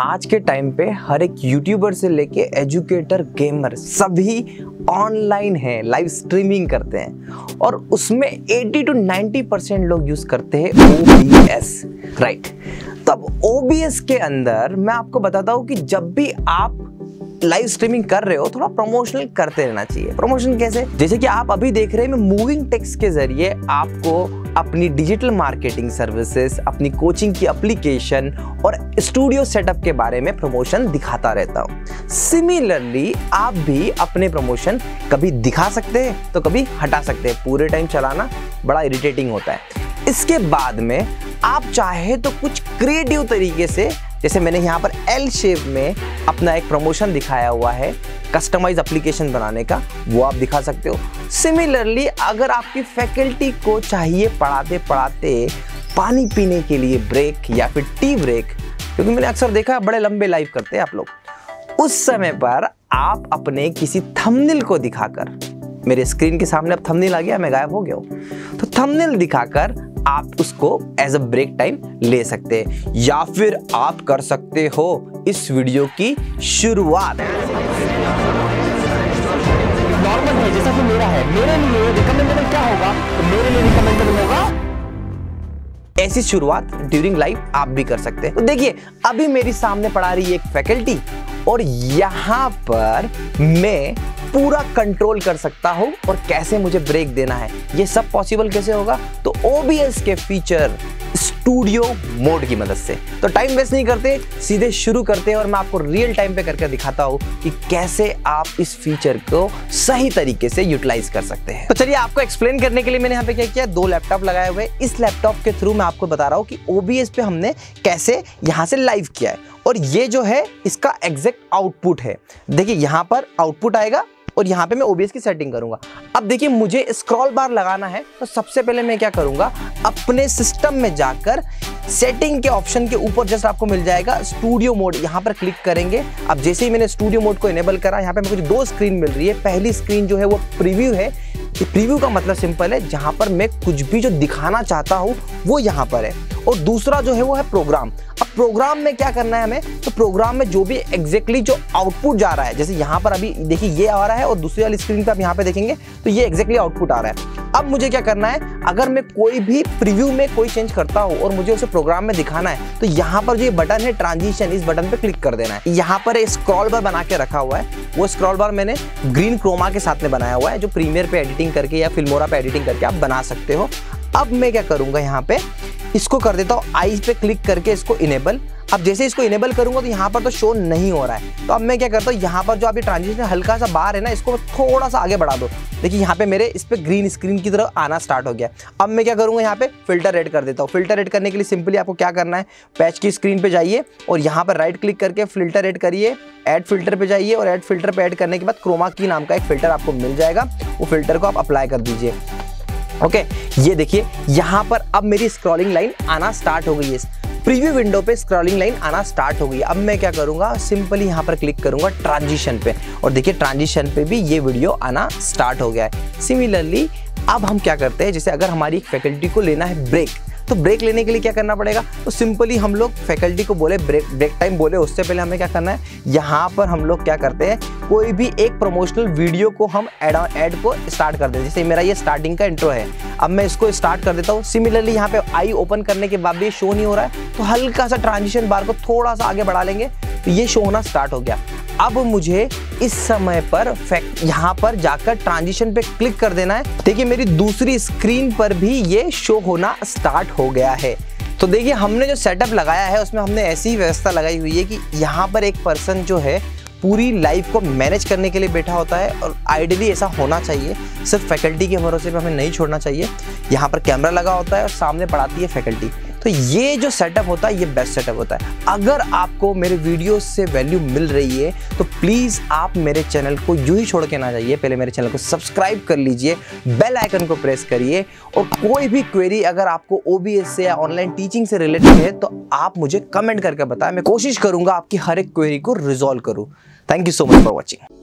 आज के टाइम पे हर एक यूट्यूबर से लेके एजुकेटर, गेमर सभी ऑनलाइन है, लाइव स्ट्रीमिंग करते हैं और उसमें 80 to 90% लोग यूज करते हैं OBS, राइट। तो अब OBS के अंदर मैं आपको बताता हूँ कि जब भी आप लाइव स्ट्रीमिंग कर रहे हो थोड़ा प्रमोशनल करते रहना चाहिए। प्रमोशन कैसे? जैसे कि आप अभी देख रहे हैं, मैं मूविंग टेक्स्ट के जरिए आपको अपनी डिजिटल मार्केटिंग सर्विसेज, अपनी कोचिंग की एप्लीकेशन और स्टूडियो सेटअप के बारे में प्रमोशन दिखाता रहता हूँ। सिमिलरली आप भी अपने प्रमोशन कभी दिखा सकते हैं तो कभी हटा सकते हैं। पूरे टाइम चलाना बड़ा इरिटेटिंग होता है। इसके बाद में आप चाहे तो कुछ क्रिएटिव तरीके से, जैसे मैंने यहाँ पर एल शेप में अपना एक प्रमोशन दिखाया हुआ है कस्टमाइज एप्लीकेशन बनाने का, वो आप दिखा सकते हो। सिमिलरली अगर आपकी फैकल्टी को चाहिए पढ़ाते पढ़ाते पानी पीने के लिए ब्रेक या फिर टी ब्रेक, क्योंकि मैंने अक्सर देखा है बड़े लंबे लाइव करते हैं आप लोग, उस समय पर आप अपने किसी थंबनेल को दिखाकर, मेरे स्क्रीन के सामने अब थंबनेल आ गया, मैं गायब हो गया हूँ, तो थंबनेल दिखाकर आप उसको एज अ ब्रेक टाइम ले सकते हैं। या फिर आप कर सकते हो इस वीडियो की शुरुआत नॉर्मल है जैसा कि मेरा है, मेरे लिए रिकमेंडेबल क्या होगा, तो मेरे लिए रिकमेंडेबल होगा ऐसी शुरुआत ड्यूरिंग लाइव आप भी कर सकते हैं। तो देखिए अभी मेरी सामने पढ़ा रही है एक फैकल्टी और यहां पर मैं पूरा कंट्रोल कर सकता हूं और कैसे मुझे ब्रेक देना है ये सब पॉसिबल कैसे होगा, तो OBS के फीचर स्टूडियो मोड की मदद से। तो टाइम वेस्ट नहीं करते, सीधे शुरू करते हैं और मैं आपको रियल टाइम पे करके दिखाता हूं कि कैसे आप इस फीचर को सही तरीके से यूटिलाइज कर सकते हैं। तो चलिए आपको एक्सप्लेन करने के लिए मैंने यहाँ पे क्या किया, 2 लैपटॉप लगाए हुए। इस लैपटॉप के थ्रू मैं आपको बता रहा हूँ कि OBS पे हमने कैसे यहाँ से लाइव किया है और ये जो है इसका एग्जैक्ट आउटपुट है। देखिए यहाँ पर आउटपुट आएगा और यहाँ पे मैं OBS की सेटिंग करूंगा। अब देखिए मुझे स्क्रॉल बार लगाना है, तो सबसे पहले मैं क्या करूंगा, अपने सिस्टम में जाकर सेटिंग के ऑप्शन के ऊपर जस्ट आपको मिल जाएगा स्टूडियो मोड, यहाँ पर क्लिक करेंगे। अब जैसे ही मैंने स्टूडियो मोड को इनेबल करा, यहाँ पे मुझे 2 स्क्रीन मिल रही है। पहली स्क्रीन जो है वो प्रीव्यू है। प्रीव्यू का मतलब सिंपल है, जहां पर मैं कुछ भी जो दिखाना चाहता हूं वो यहां पर है। और दूसरा जो है वो है प्रोग्राम। अब प्रोग्राम में क्या करना है हमें, तो प्रोग्राम में जो भी एग्जैक्टली जो आउटपुट जा रहा है, जैसे यहां पर अभी देखिए ये आ रहा है और दूसरी वाली स्क्रीन पे आप यहां पे देखेंगे तो ये एग्जैक्टली आउटपुट आ रहा है। अब मुझे क्या करना है, अगर मैं कोई भी प्रीव्यू में कोई चेंज करता हूं और मुझे उसे प्रोग्राम में दिखाना है, तो यहाँ पर जो ये बटन है ट्रांजिशन, इस बटन पे क्लिक कर देना है। यहाँ पर एक स्क्रॉल बार बना के रखा हुआ है, वो स्क्रॉल बार मैंने ग्रीन क्रोमा के साथ में बनाया हुआ है, जो प्रीमियर पे एडिटिंग करके या फिल्मोरा पे एडिटिंग करके आप बना सकते हो। अब मैं क्या करूंगा, यहाँ पे इसको कर देता हूँ आईज पे क्लिक करके इसको इनेबल। अब जैसे इसको इनेबल करूंगा तो यहाँ पर तो शो नहीं हो रहा है, तो अब मैं क्या करता हूँ, यहाँ पर जो अभी ट्रांजिशन हल्का सा बाहर है ना, इसको थोड़ा सा आगे बढ़ा दो। देखिए यहाँ पे मेरे इस पे ग्रीन स्क्रीन की तरफ आना स्टार्ट हो गया। अब मैं क्या करूंगा, यहाँ पे फिल्टर ऐड कर देता हूँ। फिल्टर ऐड करने के लिए सिंपली आपको क्या करना है, पैच की स्क्रीन पे जाइए और यहाँ पर राइट क्लिक करके फिल्टर ऐड करिए, ऐड फिल्टर पे जाइए और ऐड फिल्टर पे ऐड करने के बाद क्रोमा की नाम का एक फिल्टर आपको मिल जाएगा, वो फिल्टर को आप अप्लाई कर दीजिए। ओके, ये देखिए यहाँ पर अब मेरी स्क्रॉलिंग लाइन आना स्टार्ट हो गई है। प्रीव्यू विंडो पे स्क्रॉलिंग लाइन आना स्टार्ट हो गई। अब मैं क्या करूंगा, सिंपली यहाँ पर क्लिक करूंगा ट्रांजिशन पे और देखिए ट्रांजिशन पे भी ये वीडियो आना स्टार्ट हो गया है। सिमिलरली अब हम क्या करते हैं, जैसे अगर हमारी एक फैकल्टी को लेना है ब्रेक, तो ब्रेक लेने के लिए क्या करना पड़ेगा, तो सिंपली हम लोग फैकल्टी को बोले ब्रेक टाइम बोले, उससे पहले हमें क्या करना है, यहाँ पर हम लोग क्या करते हैं, कोई भी एक प्रमोशनल वीडियो को हम ऐड को स्टार्ट कर देते हैं। जैसे मेरा ये स्टार्टिंग का इंट्रो है, अब मैं इसको स्टार्ट कर देता हूँ। सिमिलरली यहाँ पे आई ओपन करने के बाद भी शो नहीं हो रहा है, तो हल्का सा ट्रांजिशन बार को थोड़ा सा आगे बढ़ा लेंगे तो ये शो होना स्टार्ट हो गया। अब मुझे इस समय पर यहाँ पर जाकर ट्रांजिशन पे क्लिक कर देना है। देखिए मेरी दूसरी स्क्रीन पर भी ये शो होना स्टार्ट हो गया है। तो देखिए हमने जो सेटअप लगाया है उसमें हमने ऐसी व्यवस्था लगाई हुई है कि यहाँ पर एक पर्सन जो है पूरी लाइफ को मैनेज करने के लिए बैठा होता है और आइडियली ऐसा होना चाहिए। सिर्फ फैकल्टी के भरोसे पे हमें नहीं छोड़ना चाहिए। यहाँ पर कैमरा लगा होता है और सामने पढ़ाती है फैकल्टी। तो ये जो सेटअप होता है ये बेस्ट सेटअप होता है। अगर आपको मेरे वीडियो से वैल्यू मिल रही है तो प्लीज़ आप मेरे चैनल को यूं ही छोड़ के ना जाइए, पहले मेरे चैनल को सब्सक्राइब कर लीजिए, बेल आइकन को प्रेस करिए और कोई भी क्वेरी अगर आपको OBS से या ऑनलाइन टीचिंग से रिलेटेड है तो आप मुझे कमेंट करके बताएं। मैं कोशिश करूंगा आपकी हर एक क्वेरी को रिजॉल्व करूं। Thank you so much for watching.